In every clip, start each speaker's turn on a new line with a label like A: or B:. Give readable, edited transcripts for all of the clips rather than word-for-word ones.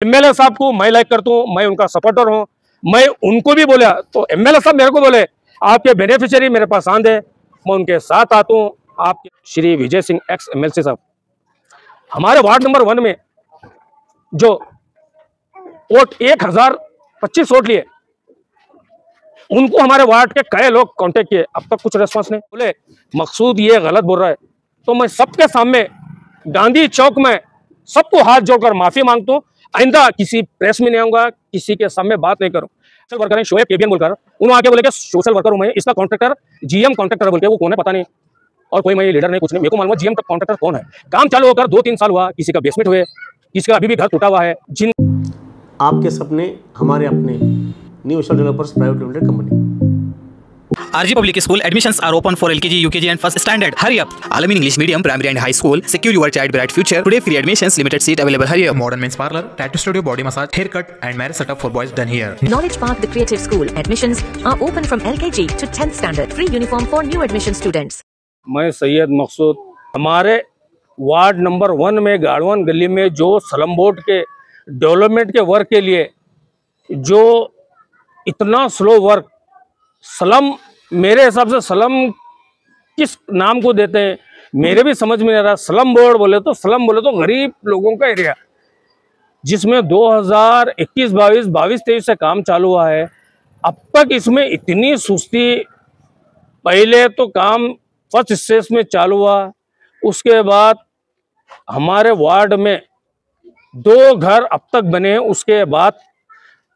A: MLA साहब को मैं लाइक करता हूँ, मैं उनका सपोर्टर हूँ। मैं उनको भी बोला तो एमएलए साहब मेरे को बोले आपके बेनिफिशियरी मेरे पास आंदे, मैं उनके साथ आता हूँ। आप श्री विजय सिंह एक्स एमएलसी साहब हमारे वार्ड नंबर 1 में जो वोट 1025 वोट लिए, उनको हमारे वार्ड के कई लोग कांटेक्ट किए, अब तक कुछ रिस्पांस नहीं। बोले मकसूद ये गलत बोल रहा है। तो मैं सबके सामने गांधी चौक में सबको हाथ जोड़कर माफी मांगता हूँ। आइंदा किसी प्रेस में नहीं आऊंगा, किसी के सामने बात नहीं करूँ। सोशल वर्कर है शोएब केबियन बोलकर, उन्होंने आके बोले कि सोशल वर्कर हूं मैं, इसका कॉन्ट्रैक्टर जीएम कॉन्ट्रैक्टर बोल के, वो कौन है पता नहीं, और कोई मैं लीडर नहीं, कुछ नहीं। मेरे को मालूम है जीएम कॉन्ट्रैक्टर कौन है। काम चालू होकर 2-3 साल हुआ, किसी का बेसमेंट हुए, किसी का अभी भी घर टूटा हुआ है। जिन
B: आपके सपने हमारे अपने, new Asia developers private limited company.
C: RG Public School admissions are open for LKG, UKG and first standard. Hurry up! Alamin English Medium, Primary and High School. Secure your child bright future. Today free admissions, limited seat available. Hurry up!
D: Modern men's parlor, tattoo studio, body massage, haircut and marriage setup for boys done here.
E: Knowledge Park, the creative school. Admissions are open from LKG to 10th standard. Free uniform for new admission students.
A: मैं सैयद मकसूद, हमारे ward number 1 में गाड़वन गली में जो slum board के development के work के लिए जो इतना स्लो वर्क, स्लम मेरे हिसाब से स्लम किस नाम को देते हैं मेरे भी समझ में नहीं आ रहा। स्लम बोर्ड बोले तो गरीब लोगों का एरिया, जिसमें 2021-22, 22-23 से काम चालू हुआ है। अब तक इसमें इतनी सुस्ती, पहले तो काम फर्स्ट स्टेज में चालू हुआ, उसके बाद हमारे वार्ड में 2 घर अब तक बने, उसके बाद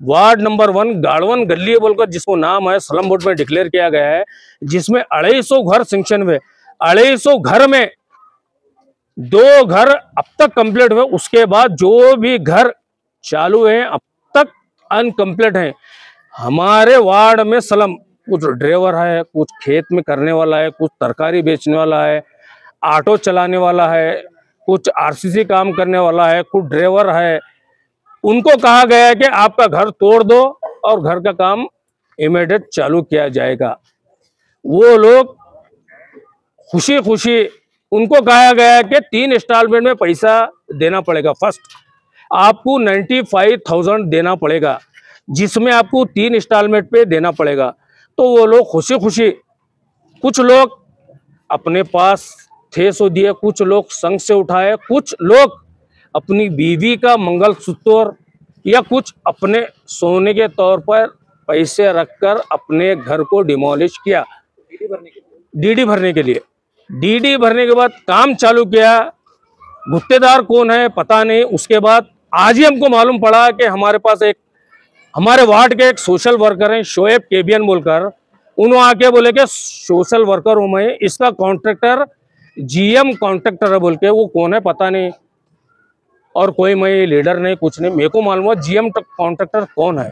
A: वार्ड नंबर 1 गाड़वन गली बोलकर जिसको नाम है स्लम बोर्ड में डिक्लेयर किया गया है, जिसमें 250 घर सेंक्शन हुए। 250 घर में 2 घर अब तक कंप्लीट हुए, उसके बाद जो भी घर चालू हैं अब तक अनकंप्लीट हैं। हमारे वार्ड में स्लम कुछ ड्राइवर है, कुछ खेत में करने वाला है, कुछ तरकारी बेचने वाला है, ऑटो चलाने वाला है, कुछ आरसीसी काम करने वाला है, कुछ ड्राइवर है। उनको कहा गया है कि आपका घर तोड़ दो और घर का काम इमीडिएट चालू किया जाएगा। वो लोग खुशी खुशी, उनको कहा गया है कि 3 इंस्टॉलमेंट में पैसा देना पड़ेगा। फर्स्ट आपको 95,000 देना पड़ेगा, जिसमें आपको 3 इंस्टॉलमेंट पे देना पड़ेगा। तो वो लोग खुशी खुशी, कुछ लोग अपने पास थे सो दिए, कुछ लोग संग से उठाए, कुछ लोग अपनी बीवी का मंगलसूत्र या कुछ अपने सोने के तौर पर पैसे रखकर अपने घर को डिमोलिश किया डीडी भरने के लिए। डीडी भरने के बाद काम चालू किया। गुत्तेदार कौन है पता नहीं। उसके बाद आज ही हमको मालूम पड़ा कि हमारे पास एक, हमारे वार्ड के एक सोशल वर्कर हैं शोएब केबियन बोलकर, उन्होंने आके बोले कि सोशल वर्कर हूं मैं, इसका कॉन्ट्रैक्टर जीएम कॉन्ट्रैक्टर है बोल के। वो कौन है पता नहीं, और कोई मैं लीडर नहीं, कुछ नहीं। मेरे को मालूम हुआ जीएम कॉन्ट्रैक्टर कौन है।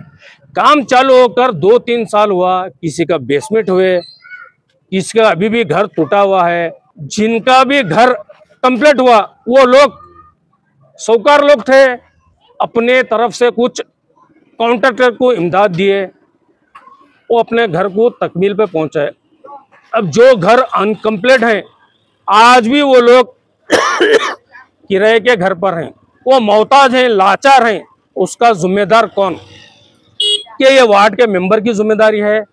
A: काम चालू होकर 2-3 साल हुआ, किसी का बेसमेंट हुए, किसी का अभी भी घर टूटा हुआ है। जिनका भी घर कंप्लीट हुआ वो लोग साहूकार लोग थे, अपने तरफ से कुछ कॉन्ट्रैक्टर को इमदाद दिए, वो अपने घर को तकमील पे पहुंचाए। अब जो घर अनकम्प्लीट हैं, आज भी वो लोग किराए के घर पर हैं, वो मोहताज हैं, लाचार हैं। उसका जिम्मेदार कौन? क्या ये वार्ड के मेंबर की जिम्मेदारी है,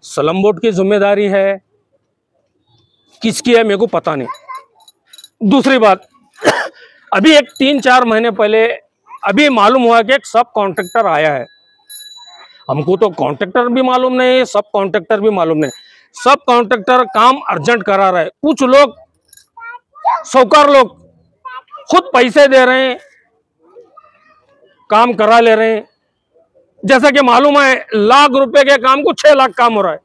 A: स्लम बोर्ड की जिम्मेदारी है, किसकी है मेरे को पता नहीं। दूसरी बात, अभी एक 3-4 महीने पहले अभी मालूम हुआ कि एक सब कॉन्ट्रैक्टर आया है। हमको तो कॉन्ट्रैक्टर भी मालूम नहीं, सब कॉन्ट्रैक्टर भी मालूम नहीं। सब कॉन्ट्रैक्टर काम अर्जेंट करा रहे, कुछ लोग साहूकार लोग खुद पैसे दे रहे हैं, काम करा ले रहे हैं। जैसा कि मालूम है लाख रुपए के काम को 6 लाख काम हो रहा है,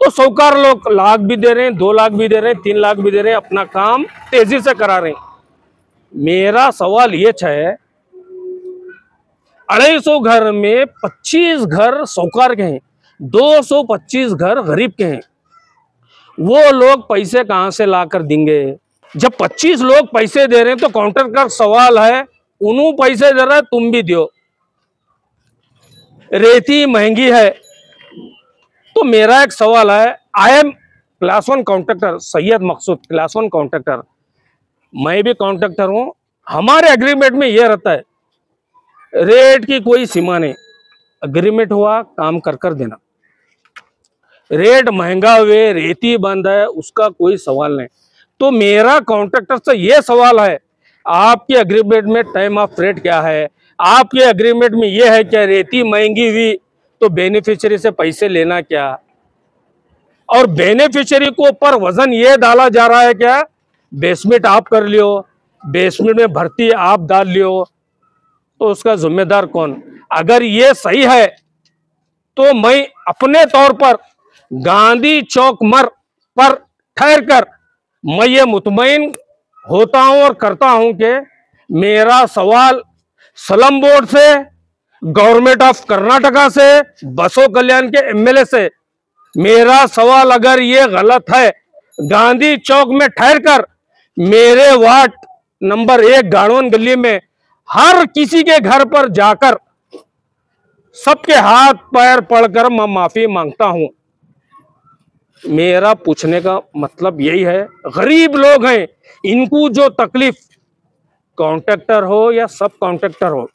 A: तो साहूकार लोग लाख भी दे रहे हैं, 2 लाख भी दे रहे हैं, 3 लाख भी दे रहे हैं, अपना काम तेजी से करा रहे हैं। मेरा सवाल ये है, 250 घर में 25 घर साहूकार के हैं, 225 घर गरीब के हैं। वो लोग पैसे कहां से लाकर देंगे? जब 25 लोग पैसे दे रहे हैं तो काउंटर का सवाल है, उन्होंने पैसे दे रहा है तुम भी दो। रेती महंगी है, तो मेरा एक सवाल है, I am class 1 contractor, Syed Maqsood class 1 contractor, मैं भी कॉन्ट्रैक्टर हूं। हमारे एग्रीमेंट में यह रहता है रेट की कोई सीमा नहीं, एग्रीमेंट हुआ काम कर देना। रेट महंगा हुए, रेती बंद है, उसका कोई सवाल नहीं। तो मेरा कॉन्ट्रैक्टर से ये सवाल है, आपके एग्रीमेंट में टाइम ऑफ रेट क्या है? आपके एग्रीमेंट में ये है क्या रेती महंगी हुई तो बेनिफिशियरी से पैसे लेना क्या? और बेनिफिशियरी को ऊपर वजन ये डाला जा रहा है क्या बेसमेंट आप कर लियो, बेसमेंट में भर्ती आप डाल लियो, तो उसका जिम्मेदार कौन? अगर ये सही है तो मैं अपने तौर पर गांधी चौक पर ठहर कर मैं ये मुतमईन होता हूं और करता हूं कि मेरा सवाल स्लम बोर्ड से, गवर्नमेंट ऑफ कर्नाटका से, बसो कल्याण के एमएलए से, मेरा सवाल अगर ये गलत है, गांधी चौक में ठहर कर मेरे वार्ड नंबर 1 गाड़वन गली में हर किसी के घर पर जाकर सबके हाथ पैर पड़कर मैं माफी मांगता हूं। मेरा पूछने का मतलब यही है, गरीब लोग हैं, इनको जो तकलीफ, कॉन्ट्रैक्टर हो या सब कॉन्ट्रैक्टर हो,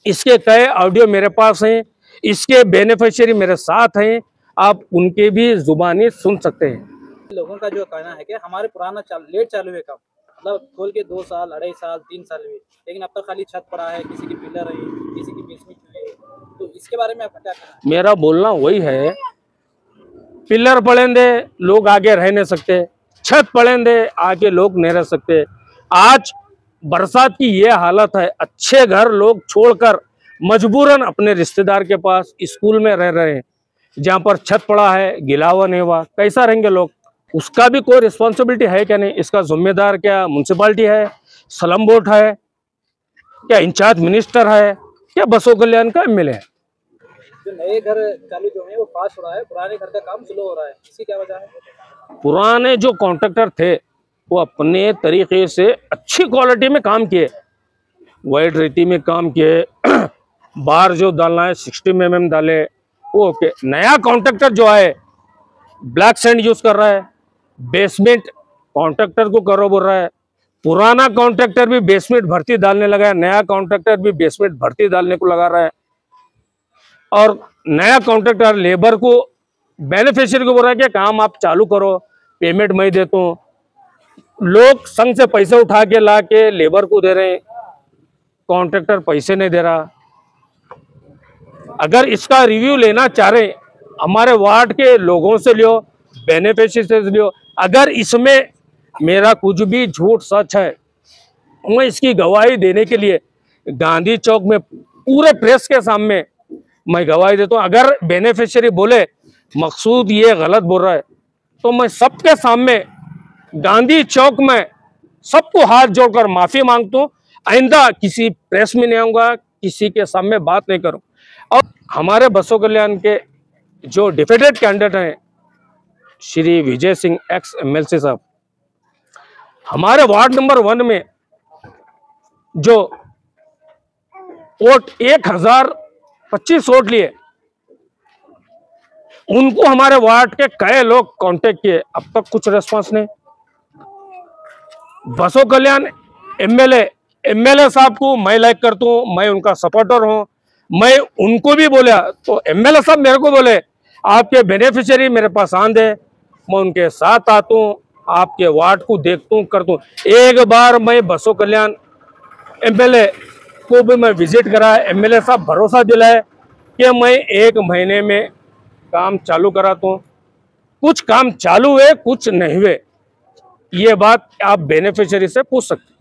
A: इसके कई ऑडियो मेरे पास हैं, इसके बेनिफिशियरी मेरे साथ हैं, आप उनके भी जुबानी सुन सकते हैं।
F: लोगों का जो कहना है कि हमारे पुराना लेट चालू है काम, मतलब खोल के 2 साल, 2.5 साल, 3 साल हुए, लेकिन अब तक खाली छत पड़ा है, किसी की पिलर है, किसी की बेसमेंट है। तो इसके बारे में आपका क्या कहना है?
A: मेरा बोलना वही है, पिलर पड़ेंगे लोग आगे रह नहीं सकते, छत पड़ेंगे आगे लोग नहीं रह सकते। आज बरसात की ये हालत है, अच्छे घर लोग छोड़कर मजबूरन अपने रिश्तेदार के पास स्कूल में रह रहे हैं, जहाँ पर छत पड़ा है, गिलावा नहीं हुआ, कैसा रहेंगे लोग? उसका भी कोई रिस्पॉन्सिबिलिटी है क्या? नहीं। इसका जिम्मेदार क्या म्युनिसिपालिटी है, स्लम बोर्ड है, क्या इंचार्ज मिनिस्टर है, क्या बसो कल्याण का एमएलए है?
F: जो नए घर चालू जो है वो फास्ट हो रहा है, पुराने घर का काम स्लो हो रहा है, इसकी क्या वजह है?
A: पुराने जो कॉन्ट्रैक्टर थे वो अपने तरीके से अच्छी क्वालिटी में काम किए, वाइट रेती में काम किए, बार जो डालना है 60 mm डाले, वो ओके। नया कॉन्ट्रैक्टर जो है ब्लैक सैंड यूज कर रहा है, बेसमेंट कॉन्ट्रैक्टर को करो बोल रहा है, पुराना कॉन्ट्रैक्टर भी बेसमेंट भर्ती डालने लगा है, नया कॉन्ट्रैक्टर भी बेसमेंट भर्ती डालने को लगा रहा है, और नया कॉन्ट्रैक्टर लेबर को, बेनिफिशियरी को बोल रहा है कि काम आप चालू करो, पेमेंट मैं देता हूँ। लोग संघ से पैसे उठा के ला के लेबर को दे रहे हैं, कॉन्ट्रैक्टर पैसे नहीं दे रहा। अगर इसका रिव्यू लेना चाह रहे हैं, हमारे वार्ड के लोगों से लियो, बेनिफिशियरी से लियो। अगर इसमें मेरा कुछ भी झूठ सच है, मैं इसकी गवाही देने के लिए गांधी चौक में पूरे प्रेस के सामने मैं गवाही देता हूँ। अगर बेनिफिशियरी बोले मकसूद ये गलत बोल रहा है, तो मैं सबके सामने गांधी चौक में सबको हाथ जोड़कर माफी मांगता हूँ। आइंदा किसी प्रेस में नहीं आऊँगा, किसी के सामने बात नहीं करूँ। और हमारे बसो कल्याण के जो डिफेटेड कैंडिडेट हैं श्री विजय सिंह एक्स एमएलसी साहब, हमारे वार्ड नंबर 1 में जो वोट 1025 वोट लिए, उनको हमारे वार्ड के कई लोग कांटेक्ट किए, अब तक कुछ रिस्पांस नहीं। बसो कल्याण एमएलए साहब को मैं लाइक करता हूं, मैं उनका सपोर्टर हूं, मैं उनको भी बोला तो एमएलए साहब मेरे को बोले आपके बेनिफिशियरी मेरे पास आंदे, मैं उनके साथ आता हूं, आपके वार्ड को देखता हूं, करता हूं। एक बार मैं बसो कल्याण एमएलए को भी मैं विजिट करा, एमएलए साहब भरोसा दिलाए कि मैं 1 महीने में काम चालू कराता हूँ। कुछ काम चालू हुए, कुछ नहीं हुए, ये बात आप बेनिफिशियरी से पूछ सकते हैं।